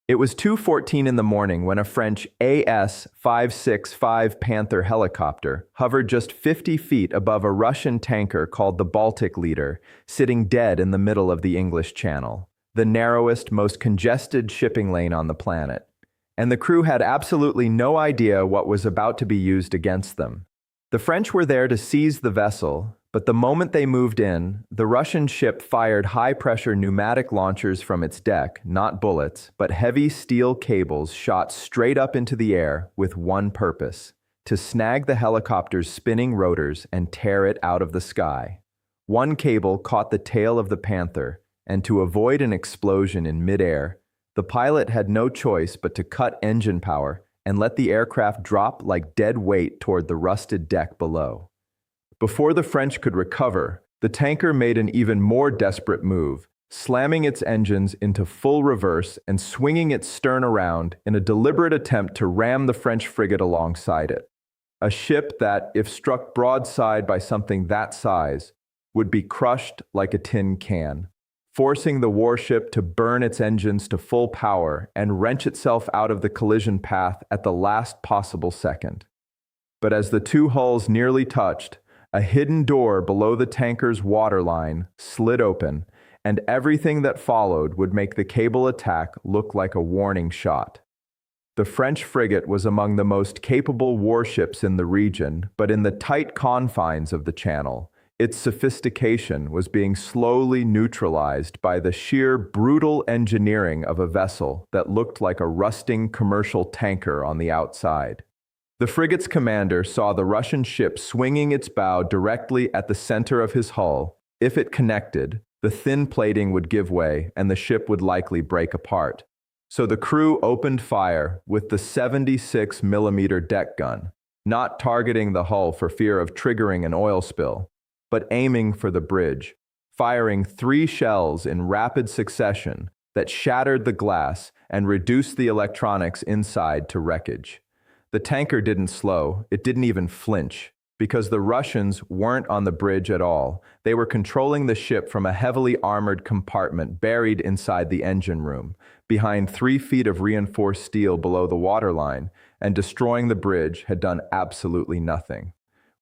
It was 2:14 in the morning when a French AS-565 Panther helicopter hovered just 50 feet above a Russian tanker called the Baltic Leader, sitting dead in the middle of the English Channel, the narrowest, most congested shipping lane on the planet. And the crew had absolutely no idea what was about to be used against them. The French were there to seize the vessel, but the moment they moved in, the Russian ship fired high-pressure pneumatic launchers from its deck, not bullets, but heavy steel cables shot straight up into the air with one purpose: to snag the helicopter's spinning rotors and tear it out of the sky. One cable caught the tail of the Panther, and to avoid an explosion in midair, the pilot had no choice but to cut engine power and let the aircraft drop like dead weight toward the rusted deck below. Before the French could recover, the tanker made an even more desperate move, slamming its engines into full reverse and swinging its stern around in a deliberate attempt to ram the French frigate alongside it. A ship that, if struck broadside by something that size, would be crushed like a tin can, forcing the warship to burn its engines to full power and wrench itself out of the collision path at the last possible second. But as the two hulls nearly touched, a hidden door below the tanker's waterline slid open, and everything that followed would make the cable attack look like a warning shot. The French frigate was among the most capable warships in the region, but in the tight confines of the channel, its sophistication was being slowly neutralized by the sheer brutal engineering of a vessel that looked like a rusting commercial tanker on the outside. The frigate's commander saw the Russian ship swinging its bow directly at the center of his hull. If it connected, the thin plating would give way and the ship would likely break apart. So the crew opened fire with the 76mm deck gun, not targeting the hull for fear of triggering an oil spill, but aiming for the bridge, firing 3 shells in rapid succession that shattered the glass and reduced the electronics inside to wreckage. The tanker didn't slow, it didn't even flinch, because the Russians weren't on the bridge at all. They were controlling the ship from a heavily armored compartment buried inside the engine room, behind 3 feet of reinforced steel below the waterline, and destroying the bridge had done absolutely nothing.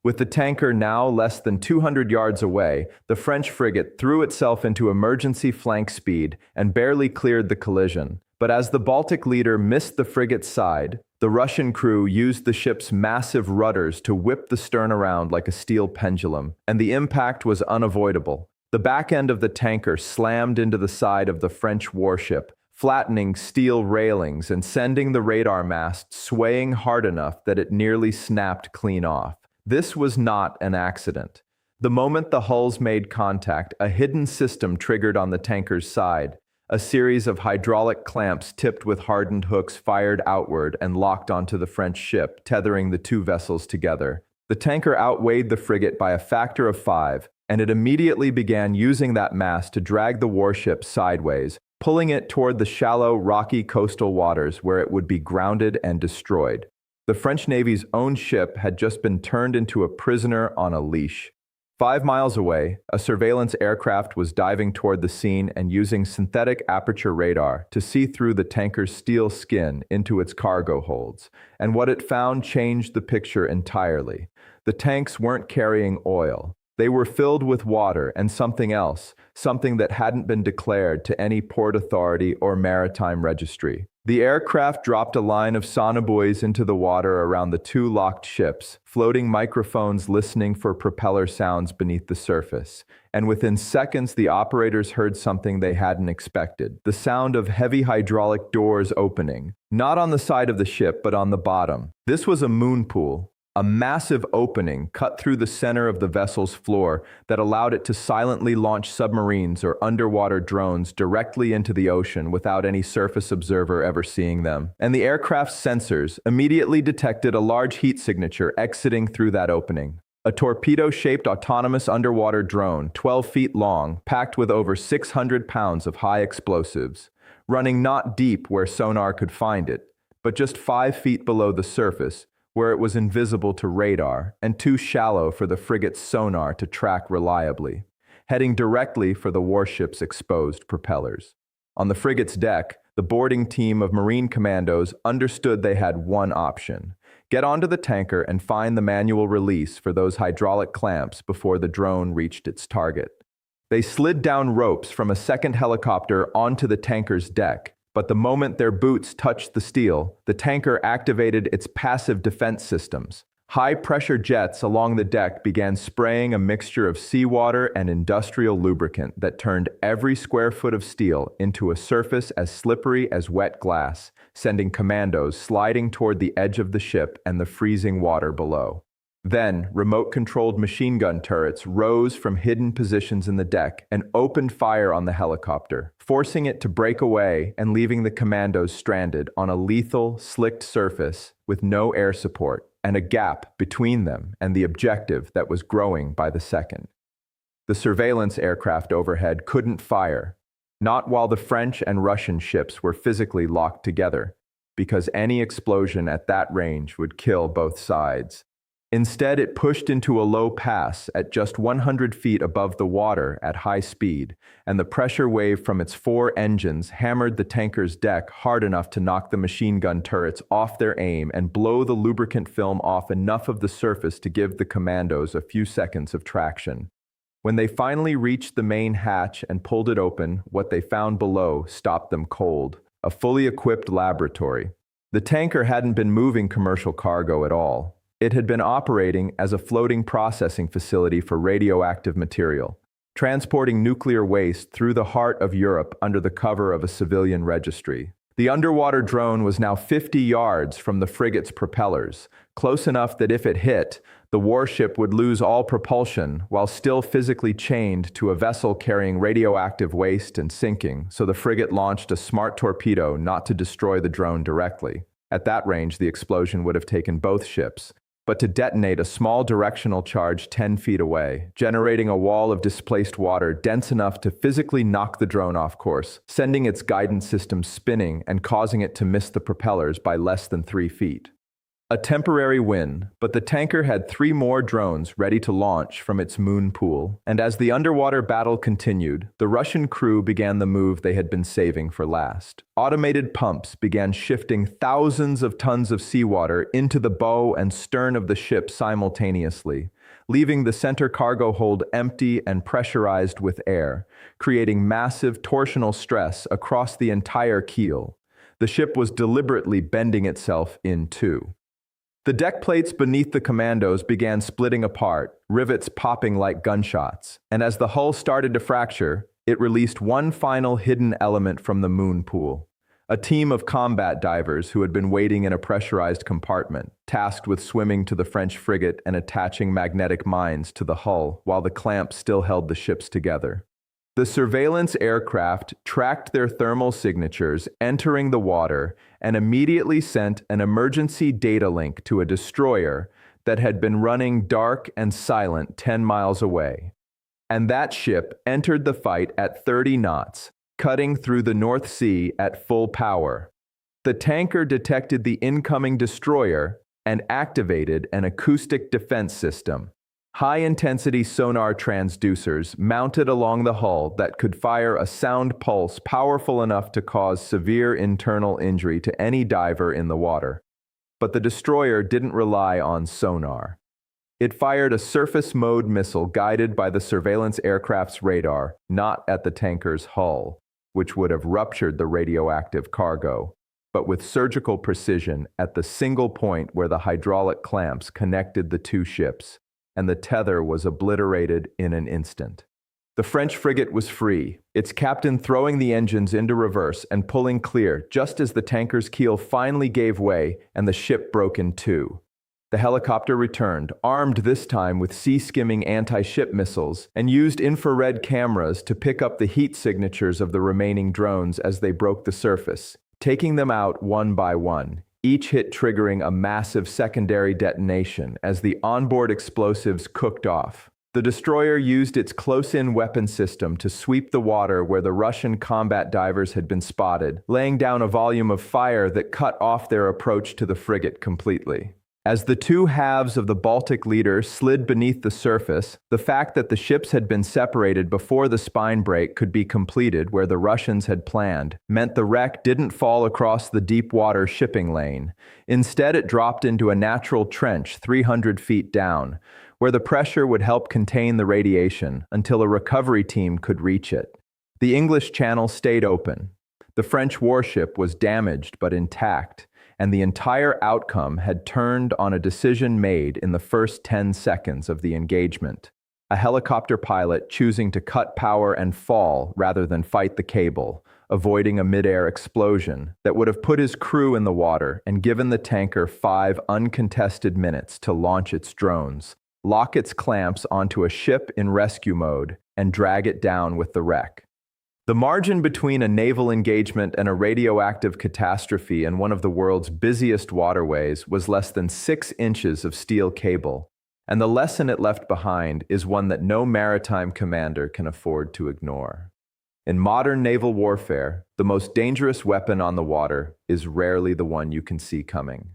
With the tanker now less than 200 yards away, the French frigate threw itself into emergency flank speed and barely cleared the collision. But as the Baltic Leader missed the frigate's side, the Russian crew used the ship's massive rudders to whip the stern around like a steel pendulum, and the impact was unavoidable. The back end of the tanker slammed into the side of the French warship, flattening steel railings and sending the radar mast swaying hard enough that it nearly snapped clean off. This was not an accident. The moment the hulls made contact, a hidden system triggered on the tanker's side. A series of hydraulic clamps tipped with hardened hooks fired outward and locked onto the French ship, tethering the two vessels together. The tanker outweighed the frigate by a factor of 5, and it immediately began using that mass to drag the warship sideways, pulling it toward the shallow, rocky coastal waters where it would be grounded and destroyed. The French Navy's own ship had just been turned into a prisoner on a leash. 5 miles away, a surveillance aircraft was diving toward the scene and using synthetic aperture radar to see through the tanker's steel skin into its cargo holds, and what it found changed the picture entirely. The tanks weren't carrying oil. They were filled with water and something else, something that hadn't been declared to any port authority or maritime registry. The aircraft dropped a line of sonobuoys into the water around the 2 locked ships, floating microphones listening for propeller sounds beneath the surface. And within seconds, the operators heard something they hadn't expected: the sound of heavy hydraulic doors opening, not on the side of the ship, but on the bottom. This was a moon pool. A massive opening cut through the center of the vessel's floor that allowed it to silently launch submarines or underwater drones directly into the ocean without any surface observer ever seeing them. And the aircraft's sensors immediately detected a large heat signature exiting through that opening. A torpedo-shaped autonomous underwater drone, 12 feet long, packed with over 600 pounds of high explosives, running not deep where sonar could find it, but just 5 feet below the surface, where it was invisible to radar and too shallow for the frigate's sonar to track reliably, heading directly for the warship's exposed propellers. On the frigate's deck, the boarding team of Marine commandos understood they had one option: get onto the tanker and find the manual release for those hydraulic clamps before the drone reached its target. They slid down ropes from a second helicopter onto the tanker's deck, but the moment their boots touched the steel, the tanker activated its passive defense systems. High-pressure jets along the deck began spraying a mixture of seawater and industrial lubricant that turned every square foot of steel into a surface as slippery as wet glass, sending commandos sliding toward the edge of the ship and the freezing water below. Then, remote-controlled machine gun turrets rose from hidden positions in the deck and opened fire on the helicopter, forcing it to break away and leaving the commandos stranded on a lethal, slicked surface with no air support and a gap between them and the objective that was growing by the second. The surveillance aircraft overhead couldn't fire, not while the French and Russian ships were physically locked together, because any explosion at that range would kill both sides. Instead, it pushed into a low pass at just 100 feet above the water at high speed, and the pressure wave from its 4 engines hammered the tanker's deck hard enough to knock the machine gun turrets off their aim and blow the lubricant film off enough of the surface to give the commandos a few seconds of traction. When they finally reached the main hatch and pulled it open, what they found below stopped them cold: a fully equipped laboratory. The tanker hadn't been moving commercial cargo at all. It had been operating as a floating processing facility for radioactive material, transporting nuclear waste through the heart of Europe under the cover of a civilian registry. The underwater drone was now 50 yards from the frigate's propellers, close enough that if it hit, the warship would lose all propulsion while still physically chained to a vessel carrying radioactive waste and sinking, so the frigate launched a smart torpedo not to destroy the drone directly. At that range, the explosion would have taken both ships, but to detonate a small directional charge 10 feet away, generating a wall of displaced water dense enough to physically knock the drone off course, sending its guidance system spinning and causing it to miss the propellers by less than 3 feet. A temporary win, but the tanker had 3 more drones ready to launch from its moon pool, and as the underwater battle continued, the Russian crew began the move they had been saving for last. Automated pumps began shifting thousands of tons of seawater into the bow and stern of the ship simultaneously, leaving the center cargo hold empty and pressurized with air, creating massive torsional stress across the entire keel. The ship was deliberately bending itself in two. The deck plates beneath the commandos began splitting apart, rivets popping like gunshots, and as the hull started to fracture, it released one final hidden element from the moon pool. A team of combat divers who had been waiting in a pressurized compartment, tasked with swimming to the French frigate and attaching magnetic mines to the hull while the clamps still held the ships together. The surveillance aircraft tracked their thermal signatures entering the water and immediately sent an emergency data link to a destroyer that had been running dark and silent 10 miles away. And that ship entered the fight at 30 knots, cutting through the North Sea at full power. The tanker detected the incoming destroyer and activated an acoustic defense system. High-intensity sonar transducers mounted along the hull that could fire a sound pulse powerful enough to cause severe internal injury to any diver in the water. But the destroyer didn't rely on sonar. It fired a surface-mode missile guided by the surveillance aircraft's radar, not at the tanker's hull, which would have ruptured the radioactive cargo, but with surgical precision at the single point where the hydraulic clamps connected the 2 ships, and the tether was obliterated in an instant. The French frigate was free, its captain throwing the engines into reverse and pulling clear just as the tanker's keel finally gave way and the ship broke in 2. The helicopter returned, armed this time with sea-skimming anti-ship missiles, and used infrared cameras to pick up the heat signatures of the remaining drones as they broke the surface, taking them out one by one, each hit triggering a massive secondary detonation as the onboard explosives cooked off. The destroyer used its close-in weapon system to sweep the water where the Russian combat divers had been spotted, laying down a volume of fire that cut off their approach to the frigate completely. As the two halves of the Baltic leader slid beneath the surface, the fact that the ships had been separated before the spine break could be completed where the Russians had planned meant the wreck didn't fall across the deep water shipping lane. Instead, it dropped into a natural trench 300 feet down, where the pressure would help contain the radiation until a recovery team could reach it. The English Channel stayed open. The French warship was damaged but intact, and the entire outcome had turned on a decision made in the first 10 seconds of the engagement. A helicopter pilot choosing to cut power and fall rather than fight the cable, avoiding a mid-air explosion that would have put his crew in the water and given the tanker 5 uncontested minutes to launch its drones, lock its clamps onto a ship in rescue mode, and drag it down with the wreck. The margin between a naval engagement and a radioactive catastrophe in one of the world's busiest waterways was less than 6 inches of steel cable, and the lesson it left behind is one that no maritime commander can afford to ignore. In modern naval warfare, the most dangerous weapon on the water is rarely the one you can see coming.